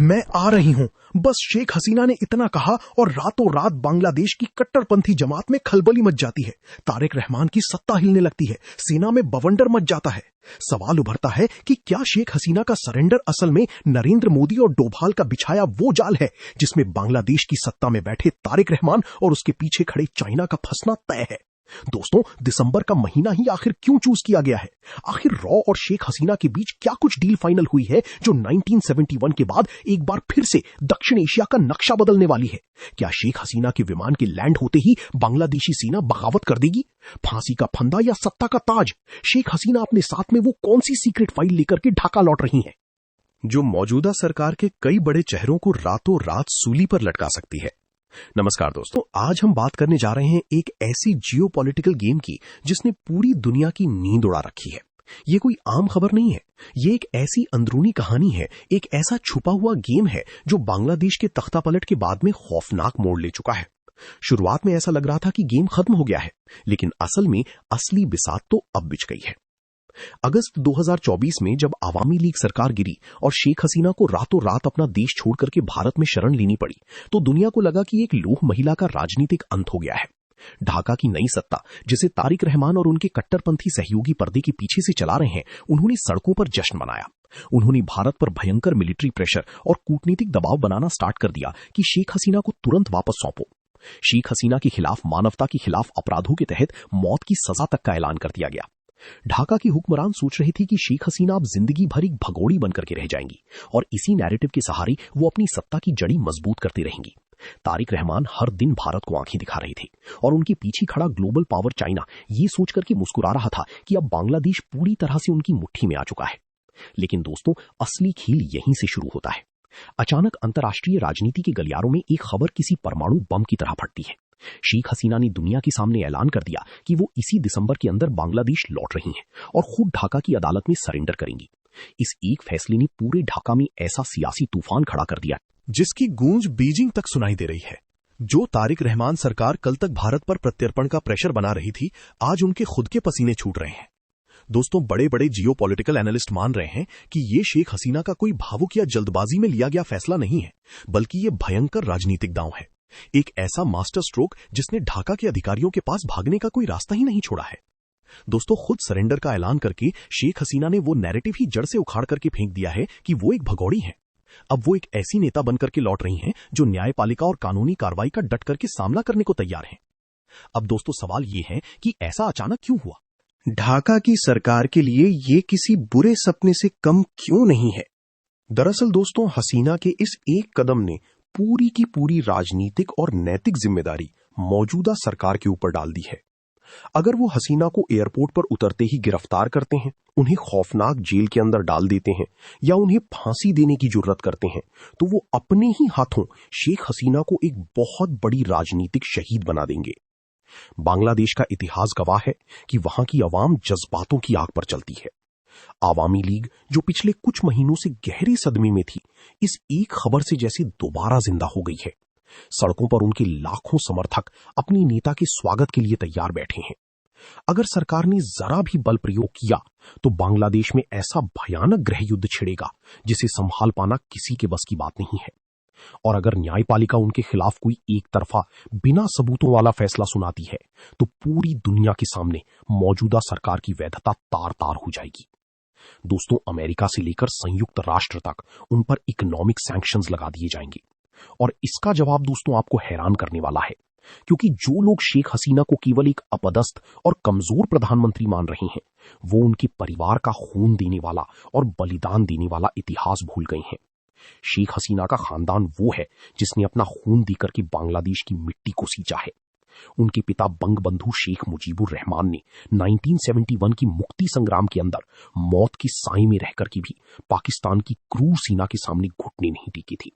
मैं आ रही हूं। बस शेख हसीना ने इतना कहा और रातों रात बांग्लादेश की कट्टरपंथी जमात में खलबली मच जाती है। तारिक रहमान की सत्ता हिलने लगती है। सेना में बवंडर मच जाता है। सवाल उभरता है कि क्या शेख हसीना का सरेंडर असल में नरेंद्र मोदी और डोभाल का बिछाया वो जाल है जिसमें बांग्लादेश की सत्ता में बैठे तारिक रहमान और उसके पीछे खड़े चाइना का फंसना तय है। दोस्तों, दिसंबर का महीना ही आखिर क्यों चूज किया गया है? आखिर रॉ और शेख हसीना के बीच क्या कुछ डील फाइनल हुई है जो 1971 के बाद एक बार फिर से दक्षिण एशिया का नक्शा बदलने वाली है? क्या शेख हसीना के विमान के लैंड होते ही बांग्लादेशी सेना बगावत कर देगी? फांसी का फंदा या सत्ता का ताज? शेख हसीना अपने साथ में वो कौन सी सीक्रेट फाइल लेकर के ढाका लौट रही हैं, जो मौजूदा सरकार के कई बड़े चेहरों को रातों रात सूली पर लटका सकती है? नमस्कार दोस्तों, आज हम बात करने जा रहे हैं एक ऐसी जियोपॉलिटिकल गेम की जिसने पूरी दुनिया की नींद उड़ा रखी है। ये कोई आम खबर नहीं है। ये एक ऐसी अंदरूनी कहानी है, एक ऐसा छुपा हुआ गेम है जो बांग्लादेश के तख्तापलट के बाद में खौफनाक मोड़ ले चुका है। शुरुआत में ऐसा लग रहा था कि गेम खत्म हो गया है, लेकिन असल में असली बिसात तो अब बिछ गई है। अगस्त 2024 में जब आवामी लीग सरकार गिरी और शेख हसीना को रातों रात अपना देश छोड़ करके भारत में शरण लेनी पड़ी, तो दुनिया को लगा कि एक लोह महिला का राजनीतिक अंत हो गया है। ढाका की नई सत्ता, जिसे तारिक रहमान और उनके कट्टरपंथी सहयोगी पर्दे के पीछे से चला रहे हैं, उन्होंने सड़कों पर जश्न मनाया। उन्होंने भारत पर भयंकर मिलिट्री प्रेशर और कूटनीतिक दबाव बनाना स्टार्ट कर दिया कि शेख हसीना को तुरंत वापस सौंपो। शेख हसीना के खिलाफ मानवता के खिलाफ अपराधों के तहत मौत की सजा तक का ऐलान कर दिया गया। ढाका की हुक्मरान सोच रही थी कि शेख हसीना अब जिंदगी भर एक भगोड़ी बनकर के रह जाएंगी और इसी नैरेटिव के सहारे वो अपनी सत्ता की जड़ी मजबूत करती रहेंगी। तारिक रहमान हर दिन भारत को आंखें दिखा रहे थे और उनके पीछे खड़ा ग्लोबल पावर चाइना ये सोचकर के मुस्कुरा रहा था कि अब बांग्लादेश पूरी तरह से उनकी मुट्ठी में आ चुका है। लेकिन दोस्तों, असली खेल यहीं से शुरू होता है। अचानक अंतर्राष्ट्रीय राजनीति के गलियारों में एक खबर किसी परमाणु बम की तरह फटती है। शेख हसीना ने दुनिया के सामने ऐलान कर दिया कि वो इसी दिसंबर के अंदर बांग्लादेश लौट रही हैं और खुद ढाका की अदालत में सरेंडर करेंगी। इस एक फैसले ने पूरे ढाका में ऐसा सियासी तूफान खड़ा कर दिया जिसकी गूंज बीजिंग तक सुनाई दे रही है। जो तारिक रहमान सरकार कल तक भारत पर प्रत्यर्पण का प्रेशर बना रही थी, आज उनके खुद के पसीने छूट रहे हैं। दोस्तों, बड़े बड़े जियोपॉलिटिकल एनालिस्ट मान रहे हैं कि ये शेख हसीना का कोई भावुक या जल्दबाजी में लिया गया फैसला नहीं है, बल्कि ये भयंकर राजनीतिक दांव है। एक ऐसा मास्टर स्ट्रोक जिसने ढाका के अधिकारियों के पास भागने का कोई रास्ता ही नहीं छोड़ा है। दोस्तों, खुद सरेंडर का ऐलान करके शेख हसीना ने वो नैरेटिव ही जड़ से उखाड़ करके फेंक दिया है कि वो एक भगोड़ी है। अब वो एक ऐसी नेता बनकर के लौट रही हैं जो न्यायपालिका और कानूनी कार्रवाई का डट करके सामना करने को तैयार हैं। अब दोस्तों, सवाल ये है कि ऐसा अचानक क्यों हुआ? ढाका की सरकार के लिए ये किसी बुरे सपने से कम क्यों नहीं है? दरअसल दोस्तों, हसीना के इस एक कदम ने पूरी की पूरी राजनीतिक और नैतिक जिम्मेदारी मौजूदा सरकार के ऊपर डाल दी है। अगर वो हसीना को एयरपोर्ट पर उतरते ही गिरफ्तार करते हैं, उन्हें खौफनाक जेल के अंदर डाल देते हैं या उन्हें फांसी देने की जुर्रत करते हैं, तो वो अपने ही हाथों शेख हसीना को एक बहुत बड़ी राजनीतिक शहीद बना देंगे। बांग्लादेश का इतिहास गवाह है कि वहां की आवाम जज्बातों की आग पर चलती है। आवामी लीग, जो पिछले कुछ महीनों से गहरे सदमे में थी, इस एक खबर से जैसे दोबारा जिंदा हो गई है। सड़कों पर उनके लाखों समर्थक अपनी नेता के स्वागत के लिए तैयार बैठे हैं। अगर सरकार ने जरा भी बल प्रयोग किया तो बांग्लादेश में ऐसा भयानक गृह युद्ध छिड़ेगा जिसे संभाल पाना किसी के बस की बात नहीं है। और अगर न्यायपालिका उनके खिलाफ कोई एक तरफा बिना सबूतों वाला फैसला सुनाती है, तो पूरी दुनिया के सामने मौजूदा सरकार की वैधता तार तार हो जाएगी। दोस्तों, अमेरिका से लेकर संयुक्त राष्ट्र तक उन पर इकोनॉमिक सैंक्शंस लगा दिए जाएंगे और इसका जवाब दोस्तों आपको हैरान करने वाला है, क्योंकि जो लोग शेख हसीना को केवल एक अपदस्थ और कमजोर प्रधानमंत्री मान रहे हैं, वो उनके परिवार का खून देने वाला और बलिदान देने वाला इतिहास भूल गए हैं। शेख हसीना का खानदान वो है जिसने अपना खून देकर के बांग्लादेश की मिट्टी को सींचा है। उनके पिता बंगबंधु शेख मुजीबुर रहमान ने 1971 की मुक्ति संग्राम के अंदर मौत की साए में रहकर के भी पाकिस्तान की क्रूर सेना के सामने घुटने नहीं टेके थे।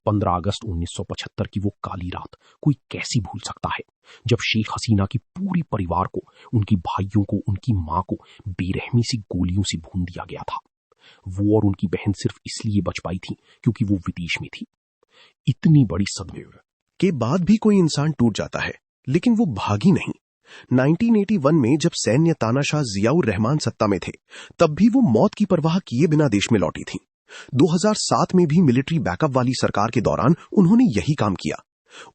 15 अगस्त 1975 की वो काली रात कोई कैसी भूल सकता है, जब शेख हसीना की पूरी परिवार को, उनकी भाइयों को, उनकी मां को बेरहमी से गोलियों से भून दिया गया था। वो और उनकी बहन सिर्फ इसलिए बच पाई थी क्योंकि वो विदेश में थी। इतनी बड़ी सदमे के बाद भी कोई इंसान टूट जाता है, लेकिन वो भागी नहीं। 1981 में जब सैन्य तानाशाह जियाउर रहमान सत्ता में थे, तब भी वो मौत की परवाह किए बिना देश में लौटी थी। 2007 में भी मिलिट्री बैकअप वाली सरकार के दौरान उन्होंने यही काम किया।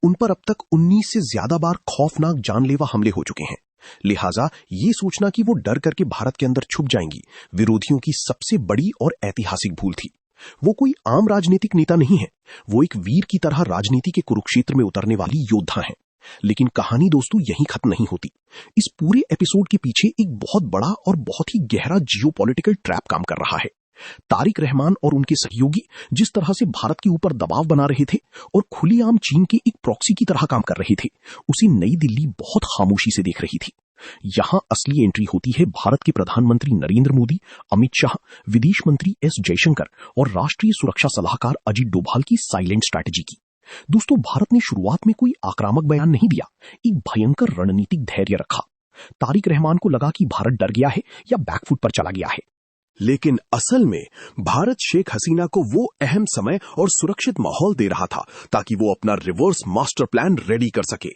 उन पर अब तक 19 से ज्यादा बार खौफनाक जानलेवा हमले हो चुके हैं। लिहाजा ये सोचना कि वो डर करके भारत के अंदर छुप जाएंगी, विरोधियों की सबसे बड़ी और ऐतिहासिक भूल थी। वो कोई आम राजनीतिक नेता नहीं है, वो एक वीर की तरह राजनीति के कुरुक्षेत्र में उतरने वाली योद्धा हैं। लेकिन कहानी दोस्तों यहीं खत्म नहीं होती। इस पूरे एपिसोड के पीछे एक बहुत बड़ा और बहुत ही गहरा जियोपॉलिटिकल ट्रैप काम कर रहा है। तारिक रहमान और उनके सहयोगी जिस तरह से भारत के ऊपर दबाव बना रहे थे और खुलेआम चीन के एक प्रॉक्सी की तरह काम कर रहे थे, उसे नई दिल्ली बहुत खामोशी से देख रही थी। यहां असली एंट्री होती है भारत के प्रधानमंत्री नरेंद्र मोदी, अमित शाह, विदेश मंत्री एस जयशंकर और राष्ट्रीय सुरक्षा सलाहकार अजीत डोभाल की साइलेंट स्ट्रैटेजी की। दोस्तों, भारत ने शुरुआत में कोई आक्रामक बयान नहीं दिया, एक भयंकर रणनीतिक धैर्य रखा। तारिक रहमान को लगा कि भारत डर गया है या बैकफुट पर चला गया है, लेकिन असल में भारत शेख हसीना को वो अहम समय और सुरक्षित माहौल दे रहा था ताकि वो अपना रिवर्स मास्टर प्लान रेडी कर सके।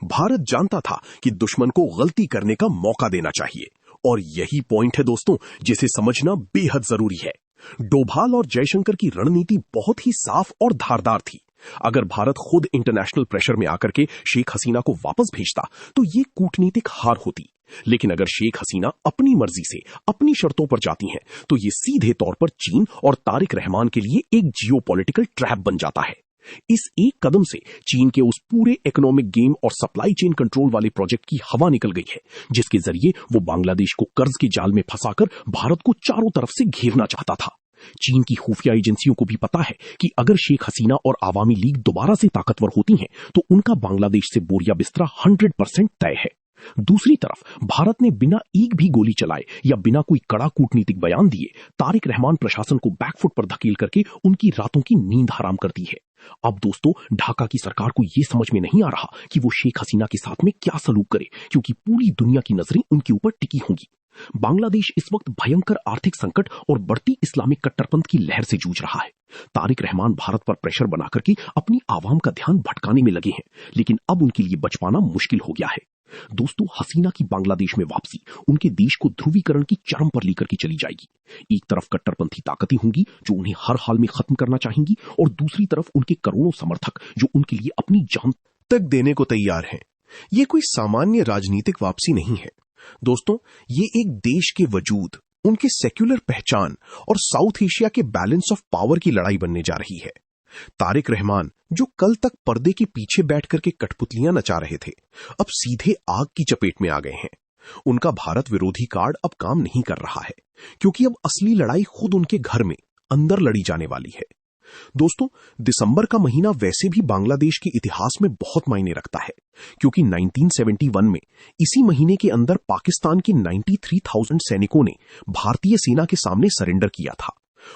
भारत जानता था कि दुश्मन को गलती करने का मौका देना चाहिए, और यही पॉइंट है दोस्तों जिसे समझना बेहद जरूरी है। डोभाल और जयशंकर की रणनीति बहुत ही साफ और धारदार थी। अगर भारत खुद इंटरनेशनल प्रेशर में आकर के शेख हसीना को वापस भेजता तो ये कूटनीतिक हार होती, लेकिन अगर शेख हसीना अपनी मर्जी से अपनी शर्तों पर जाती हैं तो ये सीधे तौर पर चीन और तारिक रहमान के लिए एक जियोपॉलिटिकल ट्रैप बन जाता है। इस एक कदम से चीन के उस पूरे इकोनॉमिक गेम और सप्लाई चेन कंट्रोल वाले प्रोजेक्ट की हवा निकल गई है, जिसके जरिए वो बांग्लादेश को कर्ज के जाल में फंसाकर भारत को चारों तरफ से घेरना चाहता था। चीन की खुफिया एजेंसियों को भी पता है कि अगर शेख हसीना और आवामी लीग दोबारा से ताकतवर होती हैं तो उनका बांग्लादेश से बोरिया बिस्तरा 100% तय है। दूसरी तरफ भारत ने बिना एक भी गोली चलाए या बिना कोई कड़ा कूटनीतिक बयान दिए तारिक रहमान प्रशासन को बैकफुट पर धकेल करके उनकी रातों की नींद हराम कर दी है। अब दोस्तों, ढाका की सरकार को यह समझ में नहीं आ रहा कि वो शेख हसीना के साथ में क्या सलूक करे, क्योंकि पूरी दुनिया की नजरें उनके ऊपर टिकी होंगी। बांग्लादेश इस वक्त भयंकर आर्थिक संकट और बढ़ती इस्लामिक कट्टरपंथ की लहर से जूझ रहा है। तारिक रहमान भारत पर प्रेशर बना करके अपनी आवाम का ध्यान भटकाने में लगे हैं, लेकिन अब उनके लिए बच पाना मुश्किल हो गया है। दोस्तों, हसीना की बांग्लादेश में वापसी उनके देश को ध्रुवीकरण की चरम पर लेकर के चली जाएगी। एक तरफ कट्टरपंथी ताकतें होंगी जो उन्हें हर हाल में खत्म करना चाहेंगी, और दूसरी तरफ उनके करोड़ों समर्थक जो उनके लिए अपनी जान तक देने को तैयार हैं। ये कोई सामान्य राजनीतिक वापसी नहीं है दोस्तों, ये एक देश के वजूद, उनके सेक्युलर पहचान और साउथ एशिया के बैलेंस ऑफ पावर की लड़ाई बनने जा रही है। तारिक रहमान जो कल तक पर्दे के पीछे बैठ करके कठपुतलियां नचा रहे थे, अब सीधे आग की चपेट में आ गए हैं। उनका भारत विरोधी कार्ड अब काम नहीं कर रहा है, क्योंकि अब असली लड़ाई खुद उनके घर में अंदर लड़ी जाने वाली है। दोस्तों, दिसंबर का महीना वैसे भी बांग्लादेश के इतिहास में बहुत मायने रखता है, क्योंकि 1971 में इसी महीने के अंदर पाकिस्तान के 93,000 सैनिकों ने भारतीय सेना के सामने सरेंडर किया था।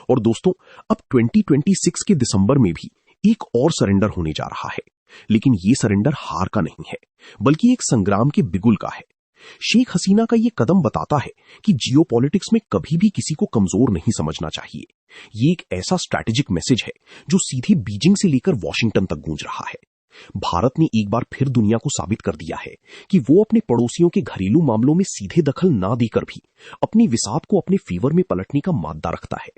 और दोस्तों, अब 2026 के दिसंबर में भी एक और सरेंडर होने जा रहा है, लेकिन ये सरेंडर हार का नहीं है, बल्कि एक संग्राम के बिगुल का है। शेख हसीना का ये कदम बताता है कि जियोपॉलिटिक्स में कभी भी किसी को कमजोर नहीं समझना चाहिए। ये एक ऐसा स्ट्रैटेजिक मैसेज है जो सीधे बीजिंग से लेकर वॉशिंगटन तक गूंज रहा है। भारत ने एक बार फिर दुनिया को साबित कर दिया है कि वो अपने पड़ोसियों के घरेलू मामलों में सीधे दखल ना देकर भी अपनी विसात को अपने फेवर में पलटने का माद्दा रखता है।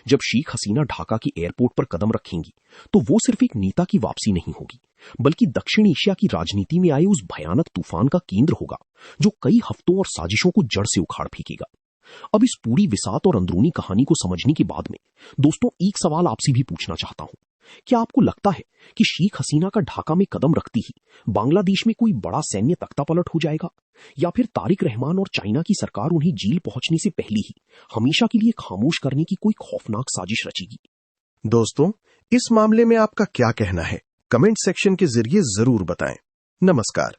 जब शेख हसीना ढाका के एयरपोर्ट पर कदम रखेंगी तो वो सिर्फ एक नेता की वापसी नहीं होगी, बल्कि दक्षिण एशिया की राजनीति में आए उस भयानक तूफान का केंद्र होगा जो कई हफ्तों और साजिशों को जड़ से उखाड़ फेंकेगा। अब इस पूरी विसात और अंदरूनी कहानी को समझने के बाद में दोस्तों, एक सवाल आपसे भी पूछना चाहता हूं। क्या आपको लगता है कि शेख हसीना का ढाका में कदम रखती ही बांग्लादेश में कोई बड़ा सैन्य तख्तापलट हो जाएगा, या फिर तारिक रहमान और चाइना की सरकार उन्हें जेल पहुंचने से पहले ही हमेशा के लिए खामोश करने की कोई खौफनाक साजिश रचेगी? दोस्तों, इस मामले में आपका क्या कहना है? कमेंट सेक्शन के जरिए जरूर बताएं। नमस्कार।